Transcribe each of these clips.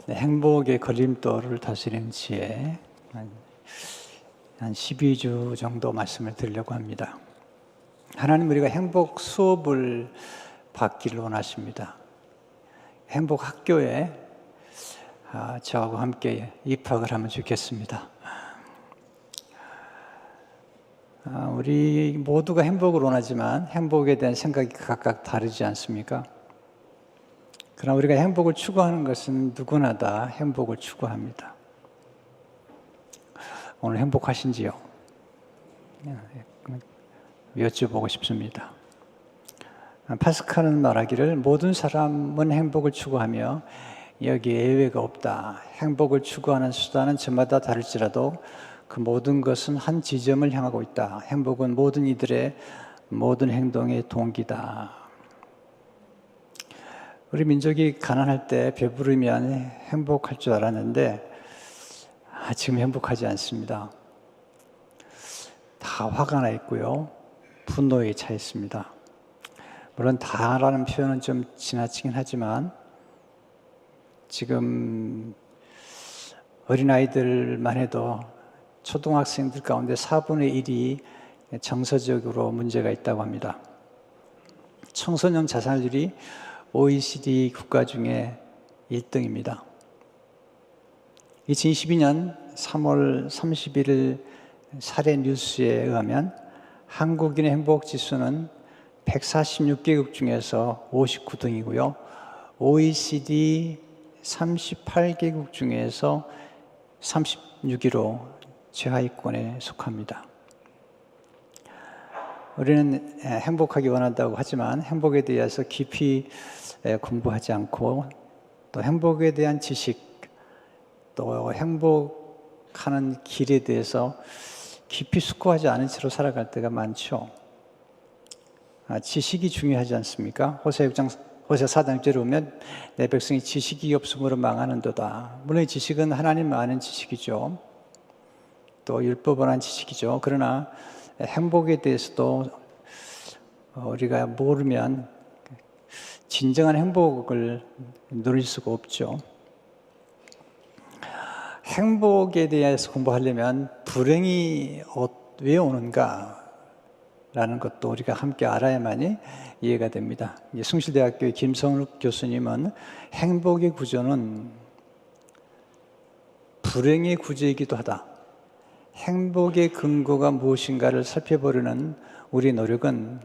네, 행복의 걸림돌을 다스리는 지혜 한 12주 정도 말씀을 드리려고 합니다. 하나님 우리가 행복 수업을 받기를 원하십니다. 행복 학교에 저하고 함께 입학을 하면 좋겠습니다. 우리 모두가 행복을 원하지만 행복에 대한 생각이 각각 다르지 않습니까? 그러나 우리가 행복을 추구하는 것은 누구나 다 행복을 추구합니다. 오늘 행복하신지요? 여쭤보고 싶습니다. 파스칼은 말하기를 모든 사람은 행복을 추구하며 여기에 예외가 없다. 행복을 추구하는 수단은 저마다 다를지라도 그 모든 것은 한 지점을 향하고 있다. 행복은 모든 이들의 모든 행동의 동기다. 우리 민족이 가난할 때 배부르면 행복할 줄 알았는데 지금 행복하지 않습니다. 다 화가 나 있고요. 분노에 차 있습니다. 물론 다라는 표현은 좀 지나치긴 하지만 지금 어린아이들만 해도 초등학생들 가운데 4분의 1이 정서적으로 문제가 있다고 합니다. 청소년 자살률이 OECD 국가 중에 1등입니다. 2022년 3월 31일 사례 뉴스에 의하면 한국인의 행복지수는 146개국 중에서 59등이고요. OECD 38개국 중에서 36위로 최하위권에 속합니다. 우리는 행복하기 원한다고 하지만 행복에 대해서 깊이 공부하지 않고 또 행복에 대한 지식 또 행복하는 길에 대해서 깊이 숙고하지 않은 채로 살아갈 때가 많죠. 지식이 중요하지 않습니까? 호세 4장 6절에 보면 내 백성이 지식이 없음으로 망하는도다. 물론 지식은 하나님 아는 지식이죠. 또 율법을 아는 지식이죠. 그러나 행복에 대해서도 우리가 모르면 진정한 행복을 누릴 수가 없죠. 행복에 대해서 공부하려면 불행이 왜 오는가? 라는 것도 우리가 함께 알아야만이 이해가 됩니다. 숭실대학교의 김성욱 교수님은 행복의 구조는 불행의 구조이기도 하다. 행복의 근거가 무엇인가를 살펴보려는 우리의 노력은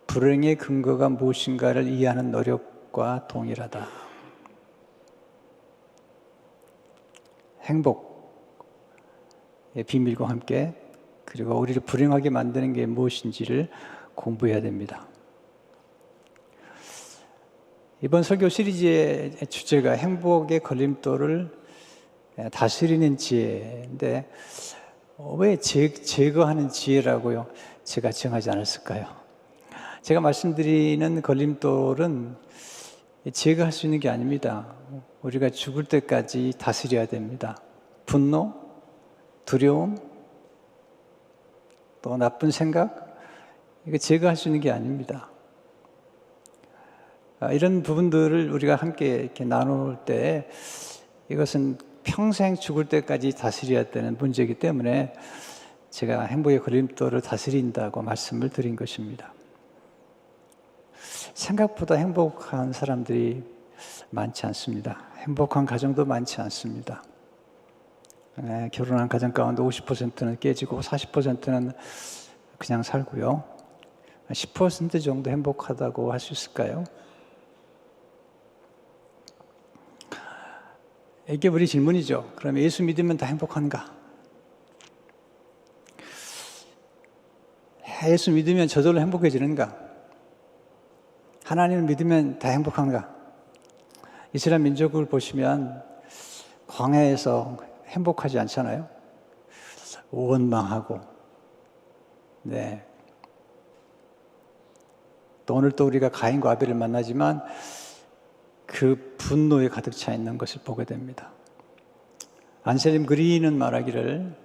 불행의 근거가 무엇인가를 이해하는 노력과 동일하다. 행복의 비밀과 함께 그리고 우리를 불행하게 만드는 게 무엇인지를 공부해야 됩니다. 이번 설교 시리즈의 주제가 행복의 걸림돌을 다스리는 지혜인데 왜 제거하는 지혜라고요? 제가 정하지 않았을까요? 제가 말씀드리는 걸림돌은 제거할 수 있는 게 아닙니다. 우리가 죽을 때까지 다스려야 됩니다. 분노, 두려움, 또 나쁜 생각, 이거 제거할 수 있는 게 아닙니다. 이런 부분들을 우리가 함께 이렇게 나눌 때 이것은 평생 죽을 때까지 다스려야 되는 문제이기 때문에 제가 행복의 걸림돌을 다스린다고 말씀을 드린 것입니다. 생각보다 행복한 사람들이 많지 않습니다. 행복한 가정도 많지 않습니다. 결혼한 가정 가운데 50%는 깨지고 40%는 그냥 살고요. 10% 정도 행복하다고 할 수 있을까요? 이게 우리 질문이죠. 그럼 예수 믿으면 다 행복한가? 예수 믿으면 저절로 행복해지는가? 하나님을 믿으면 다 행복한가? 이스라엘 민족을 보시면 광야에서 행복하지 않잖아요. 원망하고, 네. 또 오늘 또 우리가 가인과 아벨을 만나지만 그 분노에 가득 차 있는 것을 보게 됩니다. 안셀림 그린은 말하기를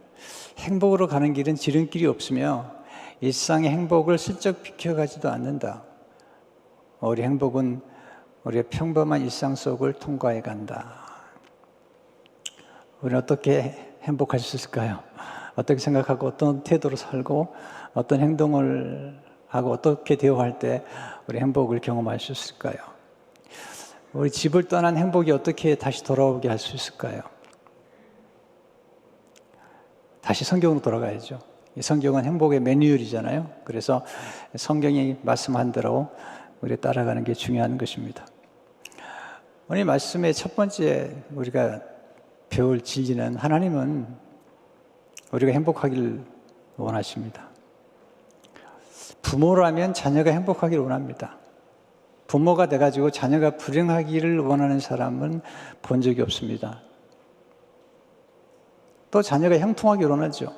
행복으로 가는 길은 지름길이 없으며 일상의 행복을 슬쩍 비켜가지도 않는다. 우리 행복은 우리의 평범한 일상 속을 통과해 간다. 우리는 어떻게 행복할 수 있을까요? 어떻게 생각하고 어떤 태도로 살고 어떤 행동을 하고 어떻게 대화할 때 우리 행복을 경험할 수 있을까요? 우리 집을 떠난 행복이 어떻게 다시 돌아오게 할 수 있을까요? 다시 성경으로 돌아가야죠. 이 성경은 행복의 매뉴얼이잖아요. 그래서 성경이 말씀한 대로 우리 따라가는 게 중요한 것입니다. 오늘 말씀의 첫 번째 우리가 배울 진리는 하나님은 우리가 행복하기를 원하십니다. 부모라면 자녀가 행복하기를 원합니다. 부모가 돼가지고 자녀가 불행하기를 원하는 사람은 본 적이 없습니다. 또 자녀가 형통하기를 원하죠.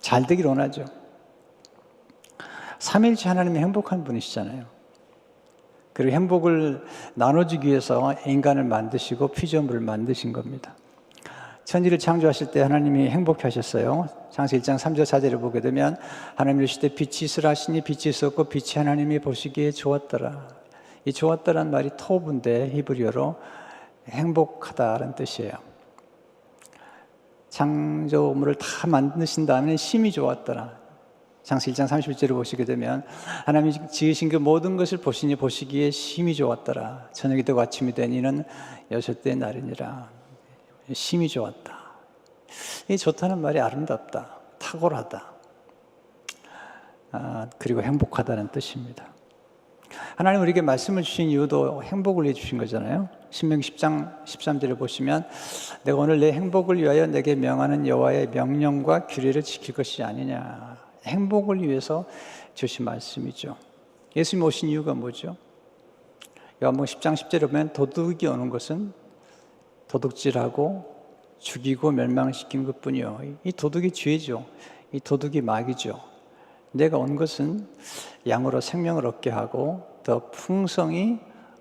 잘 되기를 원하죠. 삼위일체 하나님이 행복한 분이시잖아요. 그리고 행복을 나눠주기 위해서 인간을 만드시고 피조물을 만드신 겁니다. 천지를 창조하실 때 하나님이 행복해 하셨어요. 창세기 1장 3절 4절을 보게 되면 하나님이 이르시되 빛이 있으라 하시니 빛이 있었고 빛이 하나님이 보시기에 좋았더라. 이 좋았더란 말이 토브인데 히브리어로 행복하다라는 뜻이에요. 창조물을 다 만드신 다음에 심히 좋았더라. 창세기 1장 31절을 보시게 되면 하나님이 지으신 그 모든 것을 보시니 보시기에 심히 좋았더라. 저녁이 되고 아침이 되니는 여섯째 날이니라. 심히 좋았다. 이 좋다는 말이 아름답다, 탁월하다, 그리고 행복하다는 뜻입니다. 하나님 우리에게 말씀을 주신 이유도 행복을 위해 주신 거잖아요. 신명기 10장 13절을 보시면 내가 오늘 내 행복을 위하여 내게 명하는 여호와의 명령과 규례를 지킬 것이 아니냐. 행복을 위해서 주신 말씀이죠. 예수님 오신 이유가 뭐죠? 요한복음 10장 10절에 보면 도둑이 오는 것은 도둑질하고 죽이고 멸망시키는 것뿐이요. 이 도둑이 죄죠. 이 도둑이 마귀죠. 내가 온 것은 양으로 생명을 얻게 하고 더 풍성히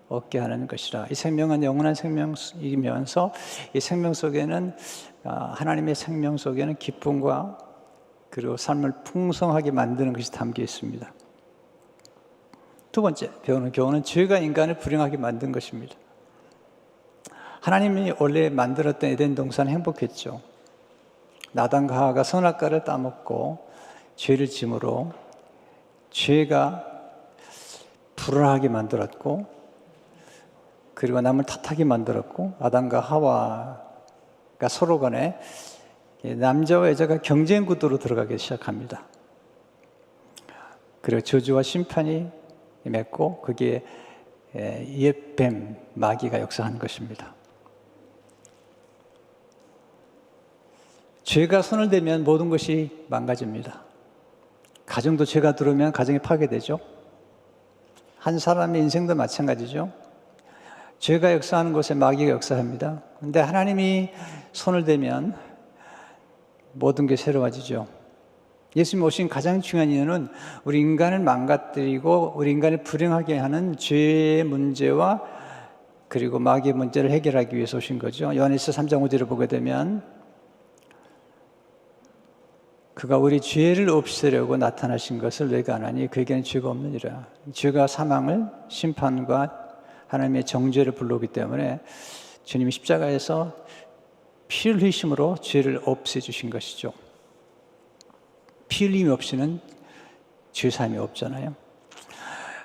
얻게 하는 것이라. 이 생명은 영원한 생명이면서 이 생명 속에는 하나님의 생명 속에는 기쁨과 그리고 삶을 풍성하게 만드는 것이 담겨 있습니다. 두 번째 배우는 교훈은 죄가 인간을 불행하게 만든 것입니다. 하나님이 원래 만들었던 에덴 동산은 행복했죠. 아담과 하와가 선악과를 따먹고 죄를 짐으로 죄가 불안하게 만들었고 그리고 남을 탓하게 만들었고 아담과 하와가 서로 간에 남자와 여자가 경쟁 구도로 들어가기 시작합니다. 그리고 저주와 심판이 맺고 그게 옛뱀 마귀가 역사한 것입니다. 죄가 손을 대면 모든 것이 망가집니다. 가정도 죄가 들어오면 가정이 파괴되죠. 한 사람의 인생도 마찬가지죠. 죄가 역사하는 곳에 마귀가 역사합니다. 그런데 하나님이 손을 대면 모든 게 새로워지죠. 예수님 오신 가장 중요한 이유는 우리 인간을 망가뜨리고 우리 인간을 불행하게 하는 죄의 문제와 그리고 마귀의 문제를 해결하기 위해서 오신 거죠. 요한일서 3장 5절을 보게 되면 그가 우리 죄를 없애려고 나타나신 것을 내가 아나니 그에게는 죄가 없느니라. 죄가 사망을 심판과 하나님의 정죄를 불러오기 때문에 주님이 십자가에서 피를 흘리심으로 죄를 없애주신 것이죠. 피 흘림이 없이는 죄사함이 없잖아요.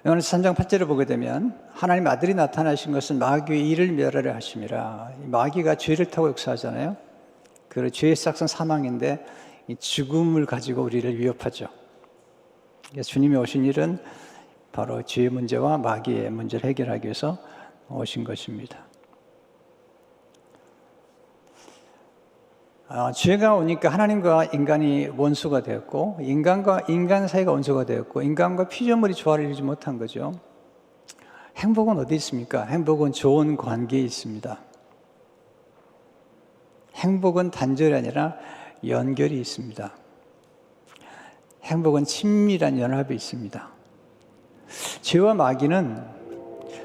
요한일서 3장 8절을 보게 되면 하나님 아들이 나타나신 것은 마귀의 일을 멸하려 하심이라. 마귀가 죄를 타고 역사하잖아요. 그 죄의 싹은 사망인데 이 죽음을 가지고 우리를 위협하죠. 그래서 주님이 오신 일은 바로 죄의 문제와 마귀의 문제를 해결하기 위해서 오신 것입니다. 죄가 오니까 하나님과 인간이 원수가 되었고 인간과 인간 사이가 원수가 되었고 인간과 피조물이 조화를 이루지 못한 거죠. 행복은 어디 있습니까? 행복은 좋은 관계에 있습니다. 행복은 단절이 아니라 연결이 있습니다. 행복은 친밀한 연합이 있습니다. 죄와 마귀는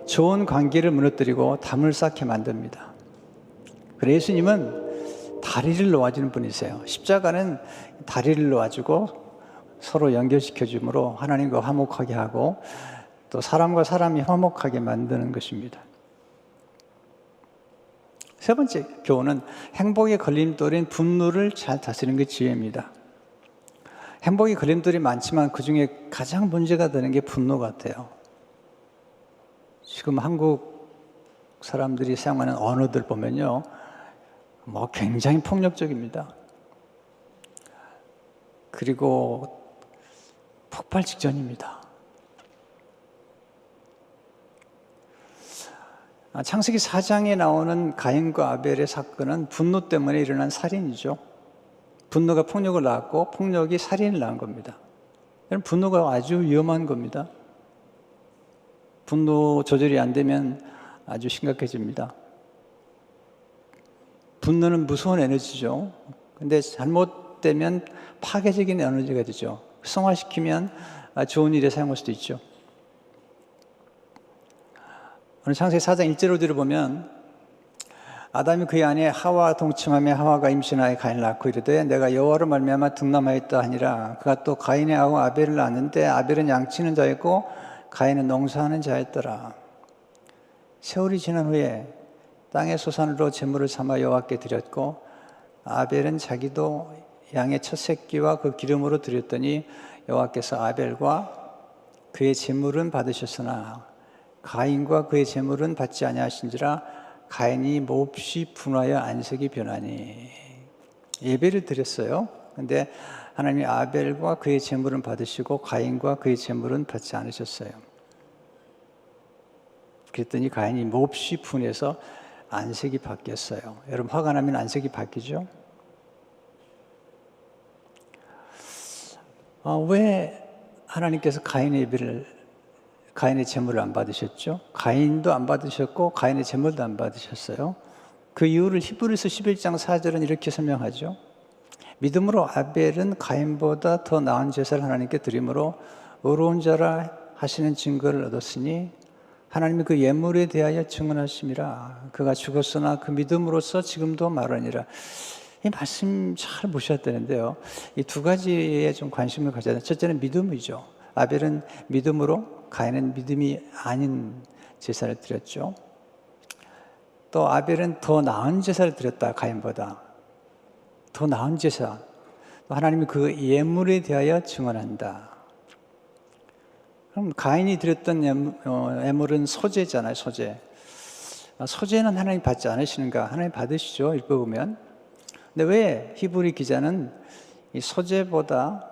좋은 관계를 무너뜨리고 담을 쌓게 만듭니다. 그래서 예수님은 다리를 놓아주는 분이세요. 십자가는 다리를 놓아주고 서로 연결시켜 주므로 하나님과 화목하게 하고 또 사람과 사람이 화목하게 만드는 것입니다. 세 번째 교훈은 행복의 걸림돌인 분노를 잘 다스리는 게 지혜입니다. 행복의 걸림돌이 많지만 그 중에 가장 문제가 되는 게 분노 같아요. 지금 한국 사람들이 사용하는 언어들 보면요, 뭐 굉장히 폭력적입니다. 그리고 폭발 직전입니다. 창세기 4장에 나오는 가인과 아벨의 사건은 분노 때문에 일어난 살인이죠. 분노가 폭력을 낳았고 폭력이 살인을 낳은 겁니다. 분노가 아주 위험한 겁니다. 분노 조절이 안 되면 아주 심각해집니다. 분노는 무서운 에너지죠. 근데 잘못되면 파괴적인 에너지가 되죠. 성화시키면 좋은 일에 사용할 수도 있죠. 오늘 창세기 4장 1절 5절을 보면 아담이 그의 아내 하와 동침하며 하와가 임신하여 가인을 낳고 이르되 내가 여호와로 말미암아 득남하였다 하니라. 그가 또 가인의 아우 아벨을 낳았는데 아벨은 양치는 자였고 가인은 농사하는 자였더라. 세월이 지난 후에 땅의 소산으로 제물을 삼아 여호와께 드렸고 아벨은 자기도 양의 첫 새끼와 그 기름으로 드렸더니 여호와께서 아벨과 그의 제물은 받으셨으나 가인과 그의 제물은 받지 아니하신지라. 가인이 몹시 분하여 안색이 변하니. 예배를 드렸어요. 근데 하나님이 아벨과 그의 제물은 받으시고 가인과 그의 제물은 받지 않으셨어요. 그랬더니 가인이 몹시 분해서 안색이 바뀌었어요. 여러분, 화가 나면 안색이 바뀌죠? 왜 하나님께서 가인의 제물을 안 받으셨죠? 가인도 안 받으셨고 가인의 제물도 안 받으셨어요. 그 이유를 히브리서 11장 4절은 이렇게 설명하죠. 믿음으로 아벨은 가인보다 더 나은 제사를 하나님께 드림으로 의로운 자라 하시는 증거를 얻었으니 하나님이 그 예물에 대하여 증언하심이라. 그가 죽었으나 그 믿음으로써 지금도 말하니라. 이 말씀 잘 보셔야 되는데요. 이 두 가지에 좀 관심을 가져야 돼요. 첫째는 믿음이죠. 아벨은 믿음으로, 가인은 믿음이 아닌 제사를 드렸죠. 또 아벨은 더 나은 제사를 드렸다, 가인보다. 더 나은 제사. 또 하나님이 그 예물에 대하여 증언한다. 그럼 가인이 드렸던 예물은 소제잖아요, 소제. 소제는 하나님 받지 않으시는가? 하나님 받으시죠, 읽어보면. 근데 왜 히브리 기자는 이 소제보다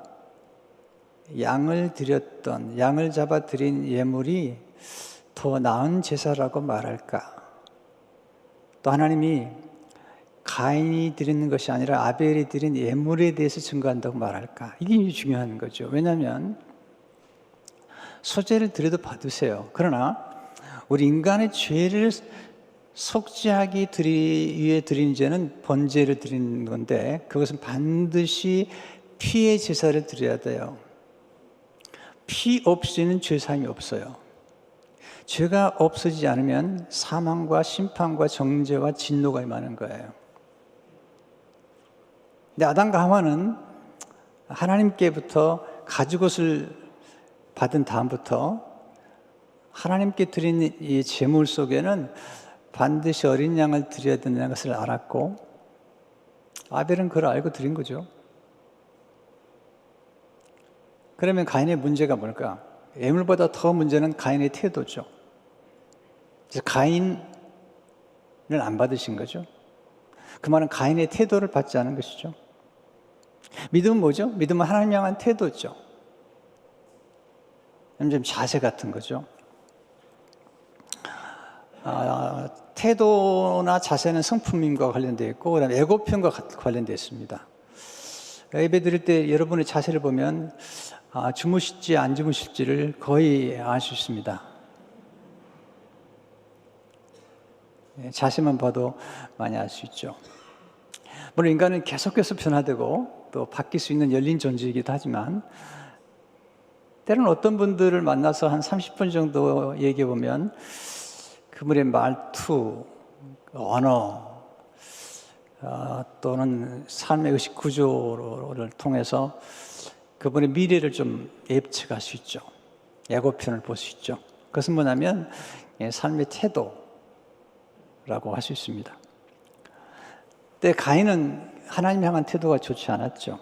양을 잡아 드린 예물이 더 나은 제사라고 말할까? 또 하나님이 가인이 드리는 것이 아니라 아벨이 드린 예물에 대해서 증거한다고 말할까? 이게 중요한 거죠. 왜냐하면 소제를 드려도 받으세요. 그러나 우리 인간의 죄를 속죄하기 위해 드린 죄는 번제를 드리는 건데 그것은 반드시 피의 제사를 드려야 돼요. 피 없이는 죄사함이 없어요. 죄가 없어지지 않으면 사망과 심판과 정죄와 진노가 임하는 거예요. 근데 아담과 하와는 하나님께부터 가죽옷을 받은 다음부터 하나님께 드린 이 제물 속에는 반드시 어린 양을 드려야 된다는 것을 알았고 아벨은 그걸 알고 드린 거죠. 그러면 가인의 문제가 뭘까? 예물보다 더 문제는 가인의 태도죠. 그래서 가인을 안 받으신 거죠. 그 말은 가인의 태도를 받지 않은 것이죠. 믿음은 뭐죠? 믿음은 하나님 향한 태도죠. 좀 자세 같은 거죠. 태도나 자세는 성품임과 관련되어 있고 그다음에 애고편과 관련되어 있습니다. 예배 드릴 때 여러분의 자세를 보면 주무실지 안 주무실지를 거의 알 수 있습니다. 자세만 봐도 많이 알 수 있죠. 물론 인간은 계속해서 변화되고 또 바뀔 수 있는 열린 존재이기도 하지만 때로는 어떤 분들을 만나서 한 30분 정도 얘기해 보면 그분의 말투, 언어 또는 삶의 의식 구조를 통해서 그분의 미래를 좀 예측할 수 있죠. 예고편을 볼 수 있죠. 그것은 뭐냐면 삶의 태도라고 할 수 있습니다. 근데 가인은 하나님 향한 태도가 좋지 않았죠.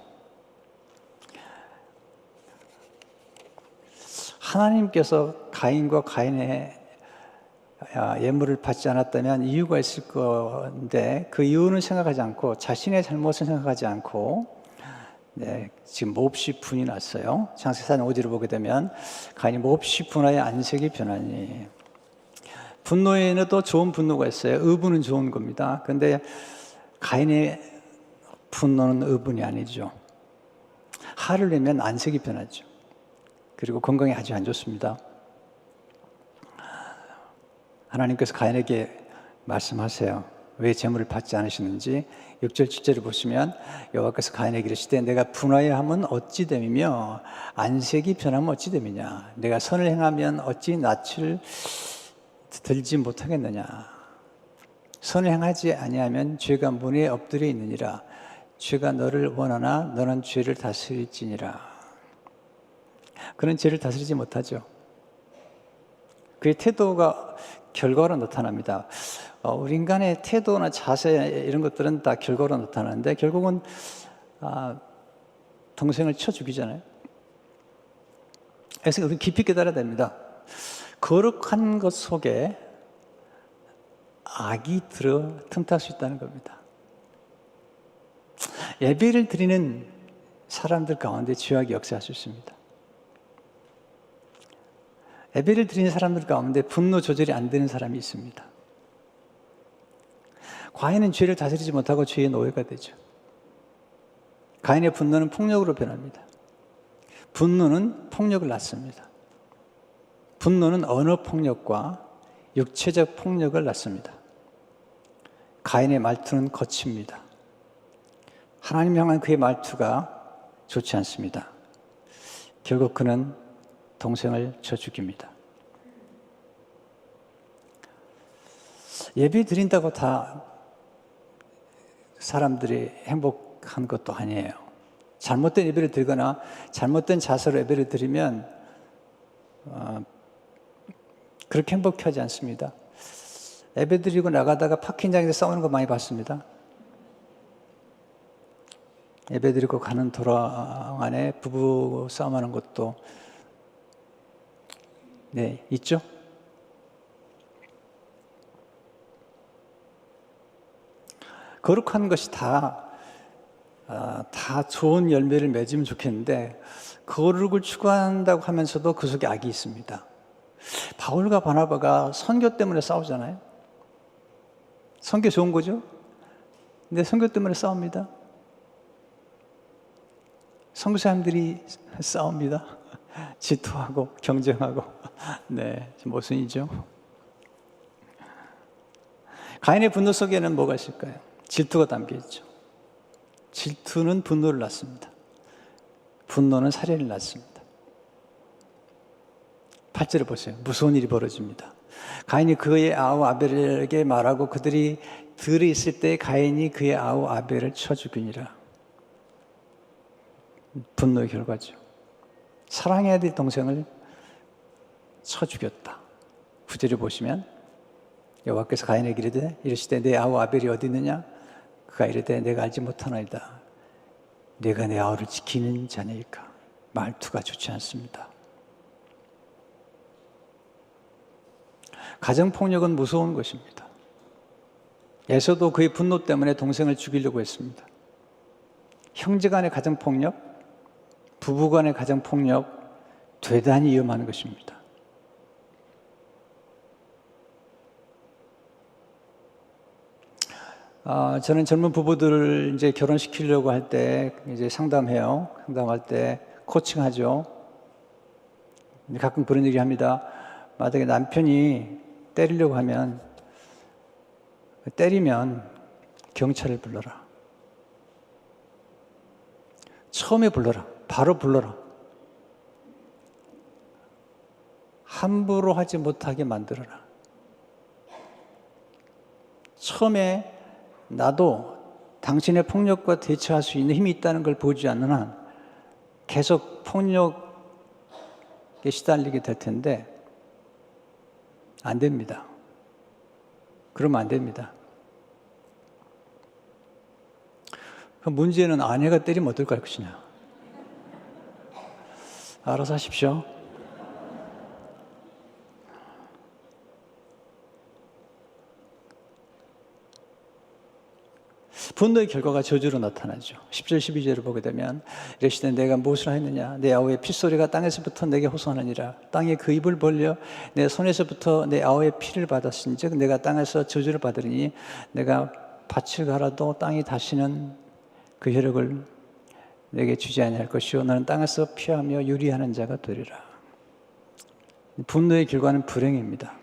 하나님께서 가인과 가인의 예물을 받지 않았다면 이유가 있을 건데 그 이유는 생각하지 않고 자신의 잘못을 생각하지 않고 지금 몹시 분이 났어요. 창세기 5절을 보게 되면 가인이 몹시 분하여 안색이 변하니, 분노에는 좋은 분노가 있어요. 의분은 좋은 겁니다. 그런데 가인의 분노는 의분이 아니죠. 화를 내면 안색이 변하죠. 그리고 건강에 아주 안 좋습니다. 하나님께서 가인에게 말씀하세요. 왜 제물을 받지 않으시는지. 6절 7절을 보시면 여호와께서 가인에게 이르시되 내가 분하여 하면 어찌 됨이며 안색이 변하면 어찌 됨이냐. 내가 선을 행하면 어찌 낯을 들지 못하겠느냐. 선을 행하지 아니하면 죄가 문에 엎드려 있느니라. 죄가 너를 원하나 너는 죄를 다스릴지니라. 그는 죄를 다스리지 못하죠. 그의 태도가 결과로 나타납니다. 우리 인간의 태도나 자세 이런 것들은 다 결과로 나타나는데 결국은 동생을 쳐 죽이잖아요. 그래서 우리 깊이 깨달아야 됩니다. 거룩한 것 속에 악이 들어 틈탈 수 있다는 겁니다. 예배를 드리는 사람들 가운데 죄악이 역사할 수 있습니다. 예배를 드리는 사람들 가운데 분노 조절이 안 되는 사람이 있습니다. 가인은 죄를 다스리지 못하고 죄의 노예가 되죠. 가인의 분노는 폭력으로 변합니다. 분노는 폭력을 낳습니다. 분노는 언어 폭력과 육체적 폭력을 낳습니다. 가인의 말투는 거칩니다. 하나님 향한 그의 말투가 좋지 않습니다. 결국 그는 동생을 쳐 죽입니다. 예배 드린다고 다 사람들이 행복한 것도 아니에요. 잘못된 예배를 드리거나 잘못된 자세로 예배를 드리면 그렇게 행복하지 않습니다. 예배 드리고 나가다가 파킹장에서 싸우는 거 많이 봤습니다. 예배 드리고 가는 도랑 안에 부부 싸움하는 것도 있죠. 거룩한 것이 다 좋은 열매를 맺으면 좋겠는데 거룩을 추구한다고 하면서도 그 속에 악이 있습니다. 바울과 바나바가 선교 때문에 싸우잖아요. 선교 좋은 거죠? 근데 선교 때문에 싸웁니다. 선교 사람들이 싸웁니다. 질투하고 경쟁하고. 모순이죠. 가인의 분노 속에는 뭐가 있을까요? 질투가 담겨 있죠. 질투는 분노를 낳습니다. 분노는 살인을 낳습니다. 8절을 보세요. 무서운 일이 벌어집니다. 가인이 그의 아우 아벨에게 말하고 그들이 들에 있을 때 가인이 그의 아우 아벨을 쳐 죽이니라. 분노의 결과죠. 사랑해야 될 동생을 쳐 죽였다. 9절을 보시면 여호와께서 가인에게 이르시되 내 아우 아벨이 어디 있느냐? 그가 이르되 내가 알지 못하나이다. 내가 내 아우를 지키는 자니까. 말투가 좋지 않습니다. 가정폭력은 무서운 것입니다. 에서도 그의 분노 때문에 동생을 죽이려고 했습니다. 형제 간의 가정폭력, 부부 간의 가정폭력 대단히 위험한 것입니다. 저는 젊은 부부들을 이제 결혼시키려고 할 때 이제 상담해요. 상담할 때 코칭하죠. 가끔 그런 얘기 합니다. 만약에 남편이 때리려고 하면 때리면 경찰을 불러라. 처음에 불러라. 바로 불러라. 함부로 하지 못하게 만들어라. 처음에 나도 당신의 폭력과 대처할 수 있는 힘이 있다는 걸 보지 않는 한 계속 폭력에 시달리게 될 텐데 안 됩니다. 그러면 안 됩니다. 문제는 아내가 때리면 어떨 것이냐. 알아서 하십시오. 분노의 결과가 저주로 나타나죠. 10절 12절을 보게 되면 이르시되 내가 무엇을 하였느냐 내 아우의 핏소리가 땅에서부터 내게 호소하느니라. 땅에 그 입을 벌려 내 손에서부터 내 아우의 피를 받았은즉 내가 땅에서 저주를 받으리니 내가 밭을 갈아도 땅이 다시는 그 혈육을 내게 주지 아니할 것이요 너는 땅에서 피하며 유리하는 자가 되리라. 분노의 결과는 불행입니다.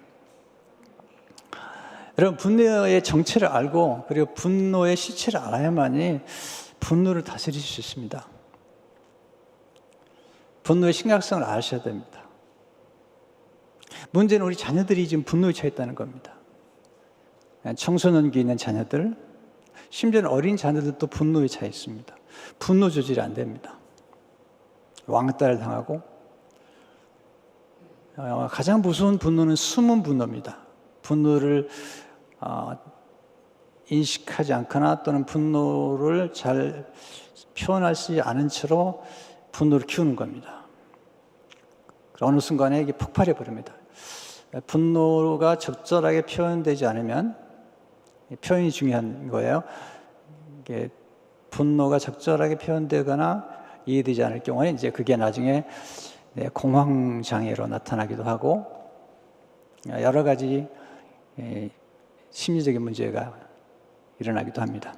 여러분, 분노의 정체를 알고 그리고 분노의 시체를 알아야만이 분노를 다스릴 수 있습니다. 분노의 심각성을 아셔야 됩니다. 문제는 우리 자녀들이 지금 분노에 처했다는 겁니다. 청소년기에 있는 자녀들, 심지어는 어린 자녀들도 분노에 처해 있습니다. 분노 조절이 안 됩니다. 왕따를 당하고 가장 무서운 분노는 숨은 분노입니다. 분노를 인식하지 않거나 또는 분노를 잘 표현할 수 않은 채로 분노를 키우는 겁니다. 어느 순간에 이게 폭발해 버립니다. 분노가 적절하게 표현되지 않으면 표현이 중요한 거예요. 이게 분노가 적절하게 표현되거나 이해되지 않을 경우에 이제 그게 나중에 공황장애로 나타나기도 하고 여러 가지 심리적인 문제가 일어나기도 합니다.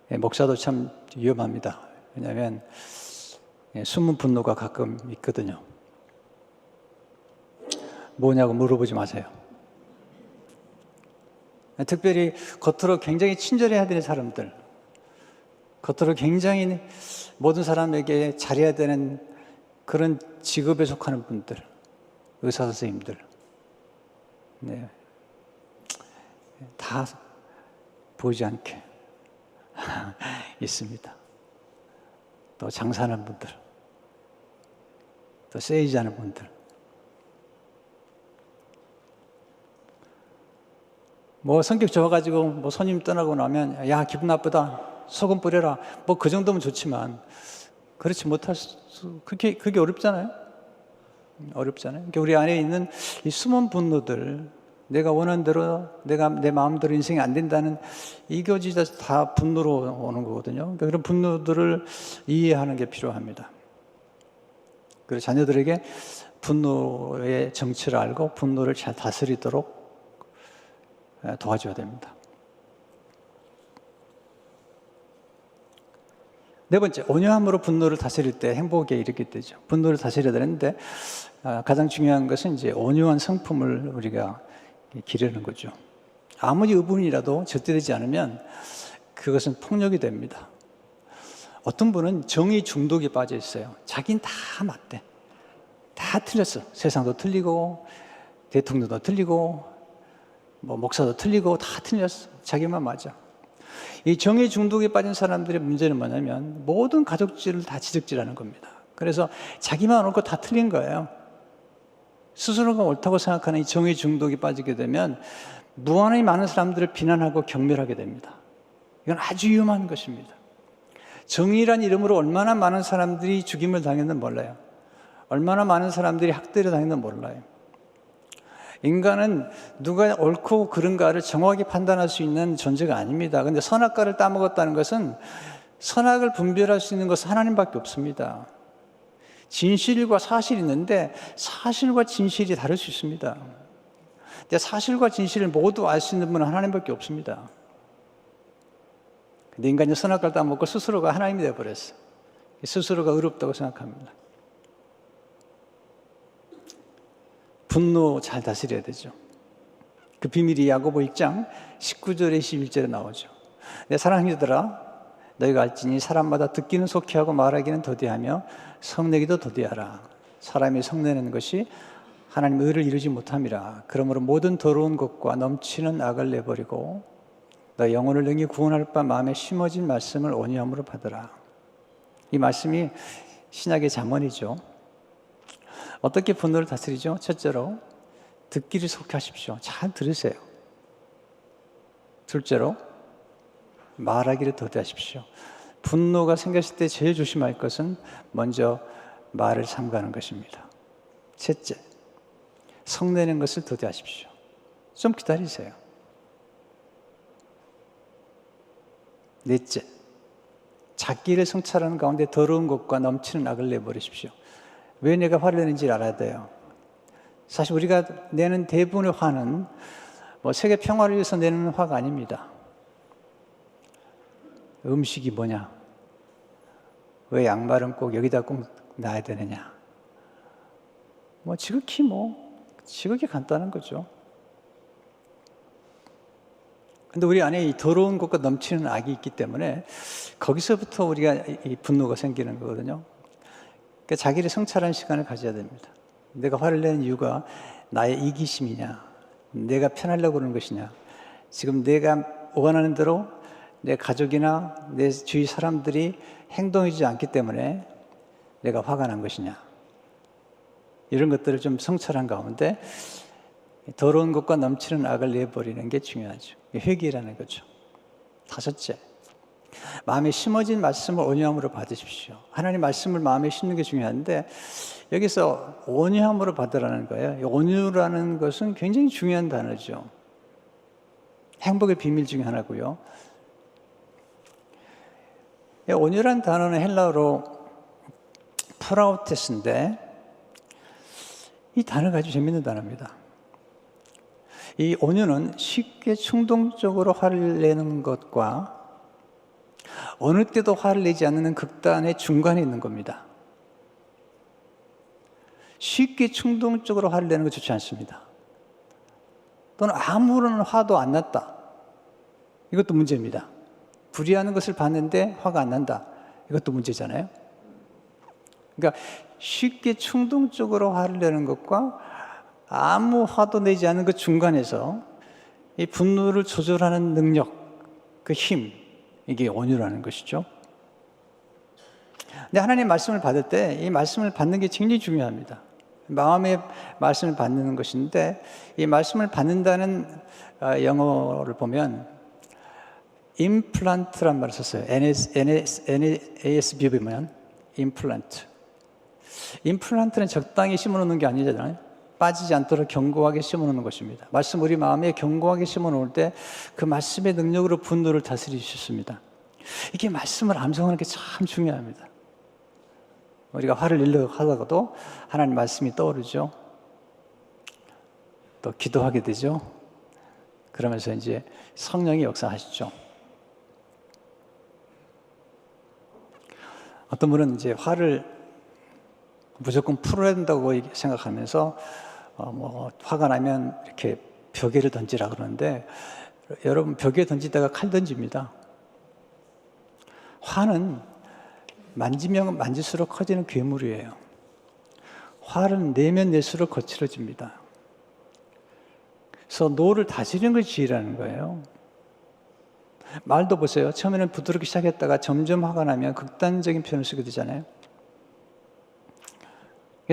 목사도 참 위험합니다. 왜냐하면 숨은 분노가 가끔 있거든요. 뭐냐고 물어보지 마세요. 특별히 겉으로 굉장히 친절해야 되는 사람들, 겉으로 굉장히 모든 사람에게 잘해야 되는 그런 직업에 속하는 분들, 의사 선생님들, 다 보이지 않게 있습니다. 또 장사하는 분들, 또 세일즈하는 분들, 뭐 성격 좋아가지고 뭐 손님 떠나고 나면 야 기분 나쁘다 소금 뿌려라 뭐 그 정도면 좋지만 그렇지 못할 수 그게 어렵잖아요. 그러니까 우리 안에 있는 이 숨은 분노들, 내가 원하는 대로 내 마음대로 인생이 안 된다는 이것이 다 분노로 오는 거거든요. 그러니까 그런 분노들을 이해하는 게 필요합니다. 그리고 자녀들에게 분노의 정체를 알고 분노를 잘 다스리도록 도와줘야 됩니다. 네 번째, 온유함으로 분노를 다스릴 때 행복에 이르게 되죠. 분노를 다스려야 되는데 가장 중요한 것은 이제 온유한 성품을 우리가 기르는 거죠. 아무리 의분이라도 절대되지 않으면 그것은 폭력이 됩니다. 어떤 분은 정의 중독에 빠져 있어요. 자기는 다 맞대. 다 틀렸어. 세상도 틀리고 대통령도 틀리고 뭐 목사도 틀리고 다 틀렸어. 자기만 맞아. 이 정의 중독에 빠진 사람들의 문제는 뭐냐면 모든 가족들을 다 지적질하는 겁니다. 그래서 자기만 옳고 다 틀린 거예요. 스스로가 옳다고 생각하는 이 정의 중독에 빠지게 되면 무한히 많은 사람들을 비난하고 경멸하게 됩니다. 이건 아주 위험한 것입니다. 정의란 이름으로 얼마나 많은 사람들이 죽임을 당했는지 몰라요. 얼마나 많은 사람들이 학대를 당했는지 몰라요. 인간은 누가 옳고 그른가를 정확히 판단할 수 있는 존재가 아닙니다. 그런데 선악과를 따먹었다는 것은 선악을 분별할 수 있는 것은 하나님밖에 없습니다. 진실과 사실이 있는데 사실과 진실이 다를 수 있습니다. 근데 사실과 진실을 모두 알 수 있는 분은 하나님밖에 없습니다. 근데 인간이 선악과를 따먹고 스스로가 하나님이 되어버렸어요. 스스로가 의롭다고 생각합니다. 분노 잘 다스려야 되죠. 그 비밀이 야고보 1장 19절에 21절에 나오죠. 내 사랑하는 자들아 너희가 알지니 사람마다 듣기는 속히 하고 말하기는 더디하며 성내기도 더디하라. 사람이 성내는 것이 하나님 의를 이루지 못함이라. 그러므로 모든 더러운 것과 넘치는 악을 내버리고 너 영혼을 능히 구원할 바 마음에 심어진 말씀을 온유함으로 받으라. 이 말씀이 신약의 잠언이죠. 어떻게 분노를 다스리죠? 첫째로 듣기를 속히 하십시오. 잘 들으세요. 둘째로 말하기를 더디하십시오. 분노가 생겼을 때 제일 조심할 것은 먼저 말을 삼가는 것입니다. 셋째, 성내는 것을 더디하십시오. 좀 기다리세요. 넷째, 자기를 성찰하는 가운데 더러운 것과 넘치는 악을 내버리십시오. 왜 내가 화를 내는지 알아야 돼요. 사실 우리가 내는 대부분의 화는 세계 평화를 위해서 내는 화가 아닙니다. 음식이 뭐냐? 왜 양말은 꼭 여기다 꼭 놔야 되느냐? 지극히 간단한 거죠. 근데 우리 안에 이 더러운 것과 넘치는 악이 있기 때문에 거기서부터 우리가 이 분노가 생기는 거거든요. 그러니까 자기를 성찰하는 시간을 가져야 됩니다. 내가 화를 내는 이유가 나의 이기심이냐, 내가 편하려고 그러는 것이냐, 지금 내가 원하는 대로 내 가족이나 내 주위 사람들이 행동하지 않기 때문에 내가 화가 난 것이냐, 이런 것들을 좀 성찰한 가운데 더러운 것과 넘치는 악을 내버리는 게 중요하죠. 회개라는 거죠. 다섯째, 마음에 심어진 말씀을 온유함으로 받으십시오. 하나님 말씀을 마음에 심는 게 중요한데 여기서 온유함으로 받으라는 거예요. 온유라는 것은 굉장히 중요한 단어죠. 행복의 비밀 중에 하나고요. 온유란 단어는 헬라어로 프라우테스인데 이 단어가 아주 재밌는 단어입니다. 이 온유는 쉽게 충동적으로 화를 내는 것과 어느 때도 화를 내지 않는 극단의 중간에 있는 겁니다. 쉽게 충동적으로 화를 내는 거 좋지 않습니다. 또는 아무런 화도 안 났다. 이것도 문제입니다. 불의하는 것을 봤는데 화가 안 난다. 이것도 문제잖아요. 그러니까 쉽게 충동적으로 화를 내는 것과 아무 화도 내지 않는 그 중간에서 이 분노를 조절하는 능력, 그 힘, 이게 온유라는 것이죠. 근데 하나님 말씀을 받을 때 이 말씀을 받는 게 굉장히 중요합니다. 마음의 말씀을 받는 것인데 이 말씀을 받는다는 영어를 보면 임플란트란 말을 썼어요. NASB 보면 임플란트. 임플란트는 적당히 심어놓는 게 아니잖아요. 빠지지 않도록 견고하게 심어놓는 것입니다. 말씀 우리 마음에 견고하게 심어놓을 때 그 말씀의 능력으로 분노를 다스리셨습니다. 이게 말씀을 암송하는 게 참 중요합니다. 우리가 화를 내려고 하다가도 하나님 말씀이 떠오르죠. 또 기도하게 되죠. 그러면서 이제 성령이 역사하시죠. 어떤 분은 이제 화를 무조건 풀어야 된다고 생각하면서 화가 나면 이렇게 벽에를 던지라 그러는데 여러분 벽에 던지다가 칼 던집니다. 화는 만지면 만질수록 커지는 괴물이에요. 화를 내면 낼수록 거칠어집니다. 그래서 노를 다스리는 걸 지으라는 거예요. 말도 보세요. 처음에는 부드럽게 시작했다가 점점 화가 나면 극단적인 표현을 쓰게 되잖아요.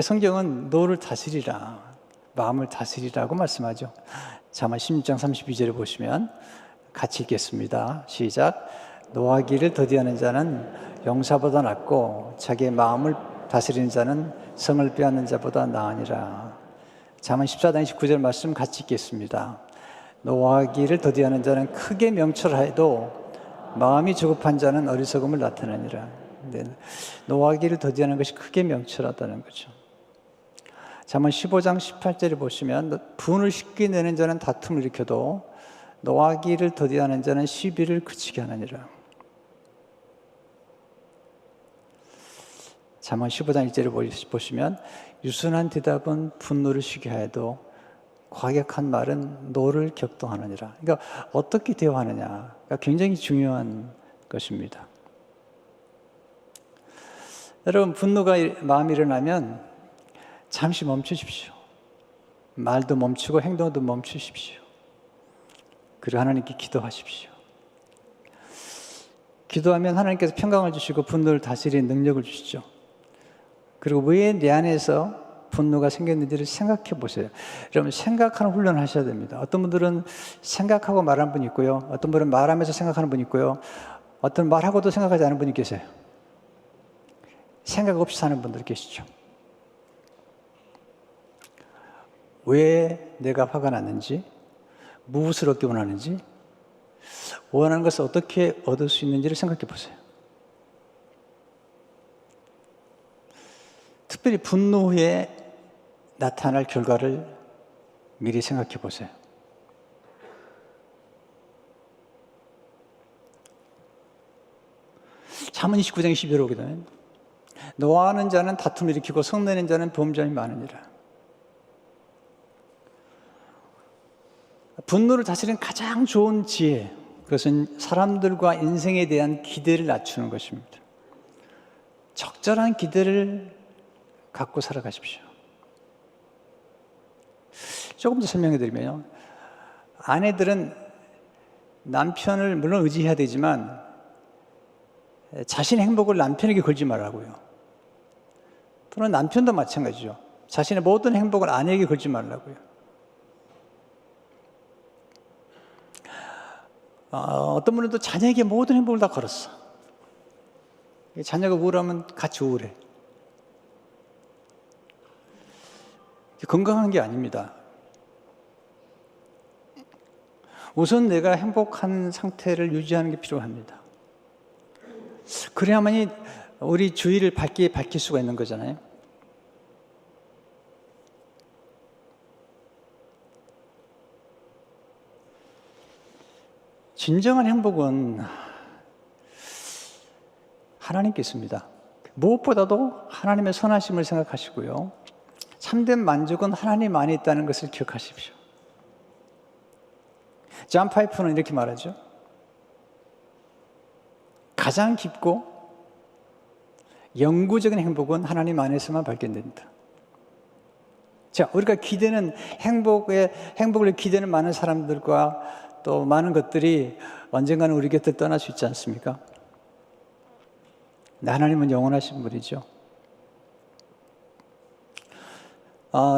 성경은 노를 다스리라, 마음을 다스리라고 말씀하죠. 잠언 16장 32절을 보시면 같이 읽겠습니다. 시작. 노하기를 더디하는 자는 용사보다 낫고 자기의 마음을 다스리는 자는 성을 빼앗는 자보다 나으니라. 잠언 14장 29절 말씀 같이 읽겠습니다. 노하기를 더디하는 자는 크게 명철하여도 마음이 조급한 자는 어리석음을 나타내니라. 노하기를 더디하는 것이 크게 명철하다는 거죠. 잠언 15장 18절을 보시면 분을 쉽게 내는 자는 다툼을 일으켜도 노하기를 더디하는 자는 시비를 그치게 하느니라. 잠언 15장 1절을 보시면 유순한 대답은 분노를 쉬게 하여도 과격한 말은 노를 격동하느니라. 그러니까 어떻게 대화하느냐가 굉장히 중요한 것입니다. 여러분 분노가 마음이 일어나면 잠시 멈추십시오. 말도 멈추고 행동도 멈추십시오. 그리고 하나님께 기도하십시오. 기도하면 하나님께서 평강을 주시고 분노를 다스리는 능력을 주시죠. 그리고 왜 내 안에서 분노가 생겼는지를 생각해 보세요. 여러분, 생각하는 훈련을 하셔야 됩니다. 어떤 분들은 생각하고 말하는 분이 있고요. 어떤 분은 말하면서 생각하는 분이 있고요. 어떤 말하고도 생각하지 않은 분이 계세요. 생각 없이 사는 분들 계시죠. 왜 내가 화가 났는지, 무엇을 얻기 원하는지, 원하는 것을 어떻게 얻을 수 있는지를 생각해 보세요. 특별히 분노 후에 나타날 결과를 미리 생각해 보세요. 잠언 29장 22절에 오게 되면 노하는 자는 다툼을 일으키고 성내는 자는 범죄함이 많으니라. 분노를 다스리는 가장 좋은 지혜, 그것은 사람들과 인생에 대한 기대를 낮추는 것입니다. 적절한 기대를 갖고 살아가십시오. 조금 더 설명해 드리면요, 아내들은 남편을 물론 의지해야 되지만 자신의 행복을 남편에게 걸지 말라고요. 또는 남편도 마찬가지죠. 자신의 모든 행복을 아내에게 걸지 말라고요. 어떤 분은 또 자녀에게 모든 행복을 다 걸었어. 자녀가 우울하면 같이 우울해. 건강한 게 아닙니다. 우선 내가 행복한 상태를 유지하는 게 필요합니다. 그래야만이 우리 주위를 밝힐 수가 있는 거잖아요. 진정한 행복은 하나님께 있습니다. 무엇보다도 하나님의 선하심을 생각하시고요, 참된 만족은 하나님 안에 있다는 것을 기억하십시오. 존 파이프는 이렇게 말하죠. 가장 깊고 영구적인 행복은 하나님 안에서만 발견된다. 자, 우리가 기대는 행복을 기대는 많은 사람들과 또 많은 것들이 언젠가는 우리 곁을 떠날 수 있지 않습니까? 하나님은 영원하신 분이죠.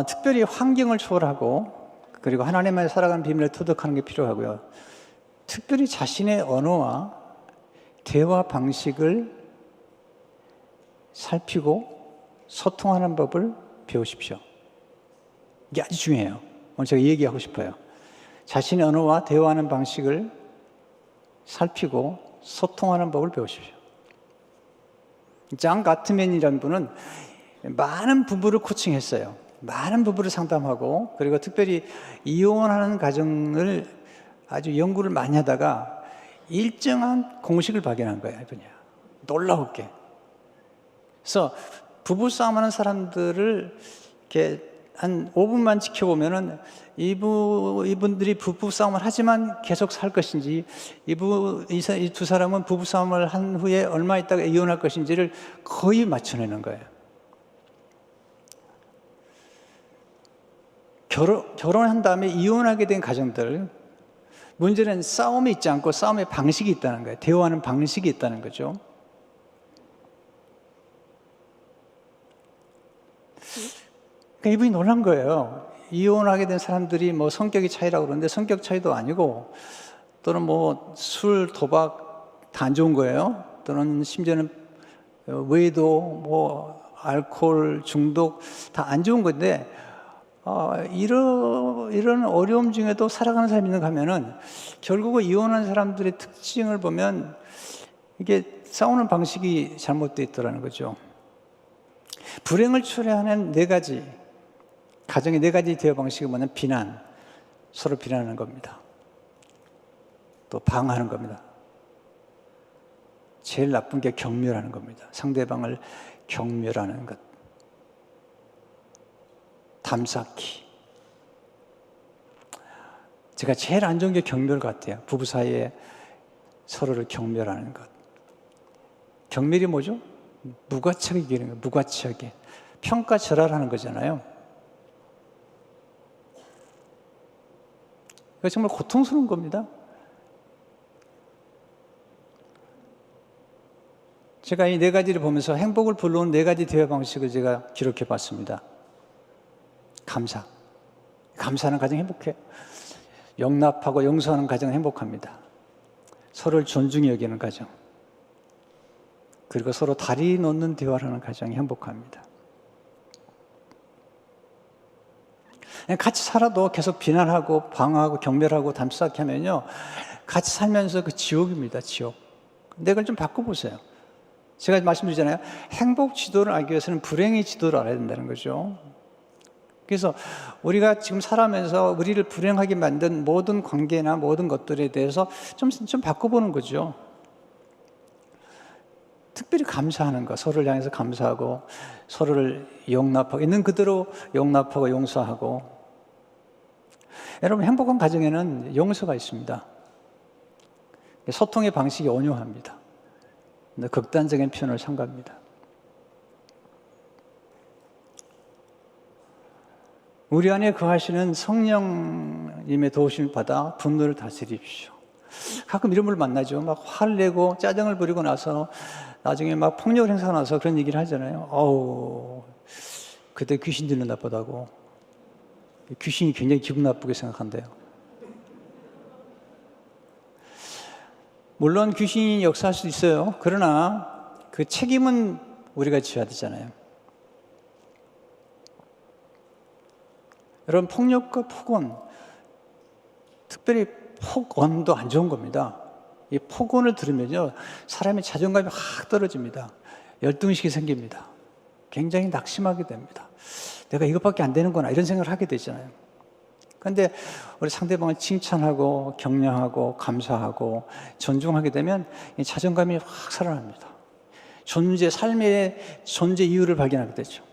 특별히 환경을 초월하고 그리고 하나님만을 살아가는 비밀을 터득하는 게 필요하고요. 특별히 자신의 언어와 대화 방식을 살피고 소통하는 법을 배우십시오. 이게 아주 중요해요. 오늘 제가 얘기하고 싶어요. 자신의 언어와 대화하는 방식을 살피고 소통하는 법을 배우십시오. 존 가트맨이라는 분은 많은 부부를 코칭했어요. 많은 부부를 상담하고 그리고 특별히 이혼하는 가정을 아주 연구를 많이 하다가 일정한 공식을 발견한 거예요. 이분이 놀라웠게. 그래서 부부싸움하는 사람들을 이렇게 한 5분만 지켜보면은 이분들이 부부싸움을 하지만 계속 살 것인지, 이 두 사람은 부부싸움을 한 후에 얼마 있다가 이혼할 것인지를 거의 맞춰내는 거예요. 결혼한 다음에 이혼하게 된 가정들, 문제는 싸움이 있지 않고 싸움의 방식이 있다는 거예요. 대화하는 방식이 있다는 거죠. 그러니까 이분이 놀란 거예요. 이혼하게 된 사람들이 뭐 성격이 차이라고 그러는데 성격 차이도 아니고 또는 뭐 술, 도박 다 안 좋은 거예요. 또는 심지어는 외도, 뭐 알코올 중독 다 안 좋은 건데 이런 어려움 중에도 살아가는 사람이 있는가 하면은 결국은 이혼한 사람들의 특징을 보면 이게 싸우는 방식이 잘못되어 있더라는 거죠. 불행을 초래하는 가정의 네 가지 대화 방식이 뭐냐면 비난, 서로 비난하는 겁니다. 또 방어하는 겁니다. 제일 나쁜 게 경멸하는 겁니다. 상대방을 경멸하는 것. 담쌓기. 제가 제일 안 좋은 게 경멸 같아요. 부부 사이에 서로를 경멸하는 것. 경멸이 뭐죠? 무가치하게 얘기하는 거예요. 무가치하게. 평가절하라는 거잖아요. 이거 정말 고통스러운 겁니다. 제가 이 네 가지를 보면서 행복을 불러온 네 가지 대화 방식을 제가 기록해 봤습니다. 감사하는 가정 행복해요. 용납하고 용서하는 가정은 행복합니다. 서로를 존중히 여기는 가정, 그리고 서로 다리 놓는 대화를 하는 가정이 행복합니다. 같이 살아도 계속 비난하고 방어하고 경멸하고 담쌓게 하면요, 같이 살면서 그 지옥입니다. 지옥. 근데 이걸 좀 바꿔보세요. 제가 말씀드리잖아요. 행복 지도를 알기 위해서는 불행의 지도를 알아야 된다는 거죠. 그래서 우리가 지금 살아가면서 우리를 불행하게 만든 모든 관계나 모든 것들에 대해서 좀 바꿔보는 거죠. 특별히 감사하는 거, 서로를 향해서 감사하고 서로를 용납하고 있는 그대로 용납하고 용서하고. 여러분, 행복한 가정에는 용서가 있습니다. 소통의 방식이 온유합니다. 근데 극단적인 표현을 삼갑니다. 우리 안에 거하시는 성령님의 도우심을 받아 분노를 다스리십시오. 가끔 이런 분을 만나죠. 막 화를 내고 짜증을 부리고 나서 나중에 막 폭력을 행사하고 나서 그런 얘기를 하잖아요. 어우, 그때 귀신 들린 나쁘다고. 귀신이 굉장히 기분 나쁘게 생각한대요. 물론 귀신이 역사할 수 있어요. 그러나 그 책임은 우리가 져야 되잖아요. 여러분, 폭력과 폭언, 특별히 폭언도 안 좋은 겁니다. 이 폭언을 들으면요, 사람의 자존감이 확 떨어집니다. 열등의식이 생깁니다. 굉장히 낙심하게 됩니다. 내가 이것밖에 안 되는구나, 이런 생각을 하게 되잖아요. 그런데 우리 상대방을 칭찬하고 격려하고 감사하고 존중하게 되면 이 자존감이 확 살아납니다. 삶의 존재 이유를 발견하게 되죠.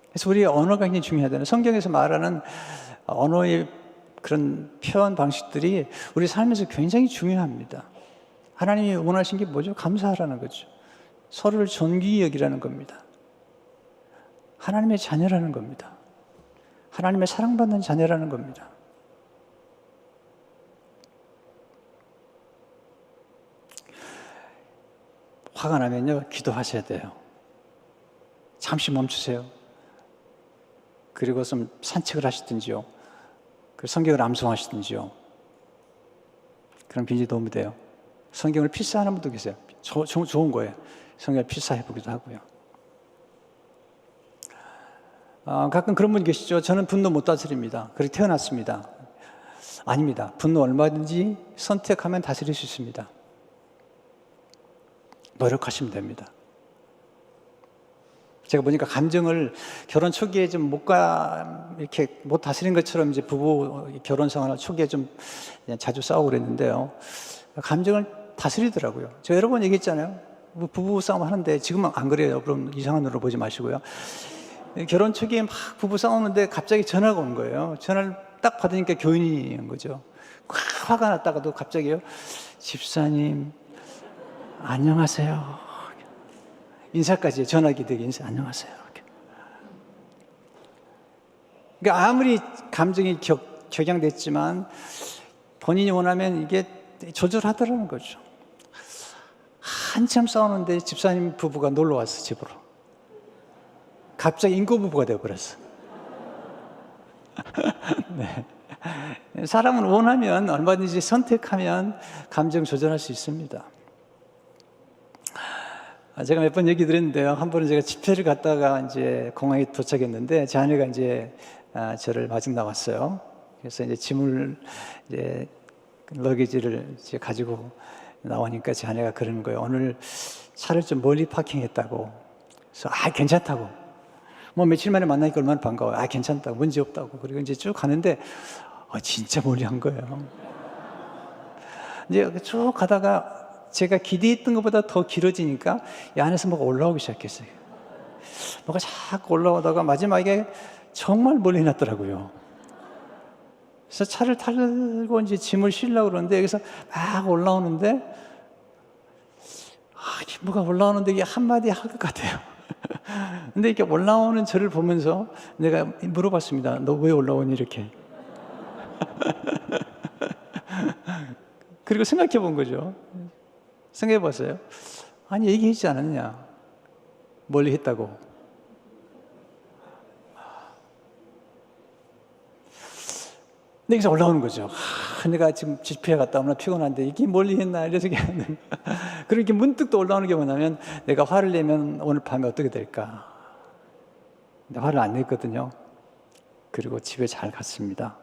그래서 우리의 언어가 굉장히 중요하잖아요. 성경에서 말하는 언어의 그런 표현 방식들이 우리 삶에서 굉장히 중요합니다. 하나님이 원하신 게 뭐죠? 감사하라는 거죠. 서로를 존귀히 여기라는 겁니다. 하나님의 자녀라는 겁니다. 하나님의 사랑받는 자녀라는 겁니다. 화가 나면요, 기도하셔야 돼요. 잠시 멈추세요. 그리고 좀 산책을 하시든지요. 그 성경을 암송하시든지요. 그럼 굉장히 도움이 돼요. 성경을 필사하는 분도 계세요. 좋은 거예요. 성경을 필사해보기도 하고요. 가끔 그런 분이 계시죠. 저는 분노 못 다스립니다. 그렇게 태어났습니다. 아닙니다. 분노 얼마든지 선택하면 다스릴 수 있습니다. 노력하시면 됩니다. 제가 보니까 감정을 결혼 초기에 좀 이렇게 못 다스린 것처럼 이제 부부 결혼 생활 초기에 좀 자주 싸우고 그랬는데요. 감정을 다스리더라고요. 제가 여러 번 얘기했잖아요. 부부 싸움 하는데 지금은 안 그래요. 그럼 이상한 눈으로 보지 마시고요. 결혼 초기에 막 부부 싸우는데 갑자기 전화가 온 거예요. 전화를 딱 받으니까 교인이 온 거죠. 화가 났다가도 갑자기요. 집사님, 안녕하세요. 인사까지 전화기 되게 안녕하세요. 이렇게. 그러니까 아무리 감정이 격양됐지만 본인이 원하면 이게 조절하더라는 거죠. 한참 싸우는데 집사님 부부가 놀러 왔어, 집으로. 갑자기 인고부부가 되어버렸어. 네. 사람은 원하면 얼마든지 선택하면 감정 조절할 수 있습니다. 제가 몇 번 얘기 드렸는데요. 한 번은 제가 집회를 갔다가 이제 공항에 도착했는데 제 아내가 이제 저를 마중 나왔어요. 그래서 이제 짐을 이제 러기지를 이제 가지고 나오니까 제 아내가 그러는 거예요. 오늘 차를 좀 멀리 파킹했다고. 그래서 괜찮다고. 뭐 며칠 만에 만나니까 얼마나 반가워요. 괜찮다고. 문제 없다고. 그리고 이제 쭉 가는데 진짜 멀리 한 거예요. 이제 쭉 가다가 제가 기대했던 것보다 더 길어지니까 이 안에서 뭐가 올라오기 시작했어요. 뭐가 자꾸 올라오다가 마지막에 정말 멀리 났더라고요. 그래서 차를 타고 이제 짐을 실려고 그러는데 여기서 막 올라오는데 뭐가 올라오는데 이게 한마디 할 것 같아요. 근데 이렇게 올라오는 저를 보면서 내가 물어봤습니다. 너 왜 올라오니? 이렇게. 그리고 생각해 본 거죠. 생각해 봤어요. 얘기했지 않았냐? 멀리 했다고. 여기서 올라오는 거죠. 내가 지금 집회에 갔다 오면 피곤한데 이게 멀리 했나 이래서 그렇게 문득 또 올라오는 게 뭐냐면 내가 화를 내면 오늘 밤에 어떻게 될까. 근데 화를 안 냈거든요. 그리고 집에 잘 갔습니다.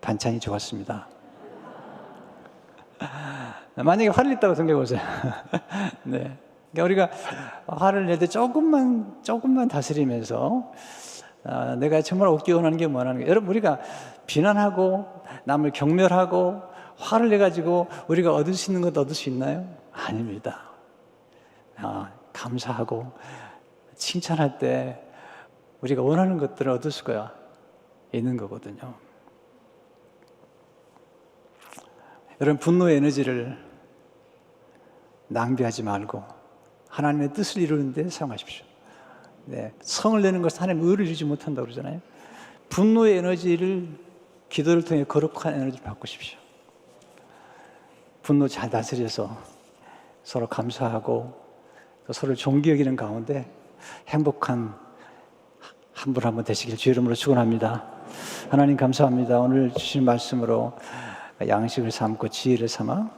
반찬이 좋았습니다. 만약에 화를 냈다고 생각해 보세요. 네. 그러니까 우리가 화를 낼 때 조금만 다스리면서 내가 정말 얻기 원하는 게 뭐라는 거예요. 여러분, 우리가 비난하고 남을 경멸하고 화를 내가지고 우리가 얻을 수 있는 것 얻을 수 있나요? 아닙니다. 감사하고 칭찬할 때 우리가 원하는 것들을 얻을 수가 있는 거거든요. 여러분, 분노의 에너지를 낭비하지 말고 하나님의 뜻을 이루는 데 사용하십시오. 네, 성을 내는 것은 하나님의 의를 이루지 못한다고 그러잖아요. 분노의 에너지를 기도를 통해 거룩한 에너지를 바꾸십시오. 분노 잘 다스려서 서로 감사하고 또 서로를 존귀 여기는 가운데 행복한 한 분 한 분 되시길 주의 이름으로 축원합니다. 하나님 감사합니다. 오늘 주신 말씀으로 양식을 삼고 지혜를 삼아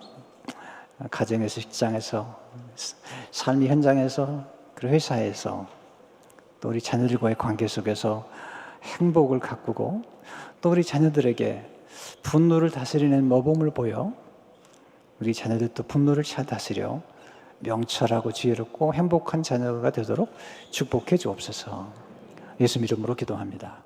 가정에서, 직장에서, 삶의 현장에서, 그리고 회사에서, 또 우리 자녀들과의 관계 속에서 행복을 가꾸고, 또 우리 자녀들에게 분노를 다스리는 모범을 보여 우리 자녀들도 분노를 잘 다스려 명철하고 지혜롭고 행복한 자녀가 되도록 축복해 주옵소서. 예수 이름으로 기도합니다.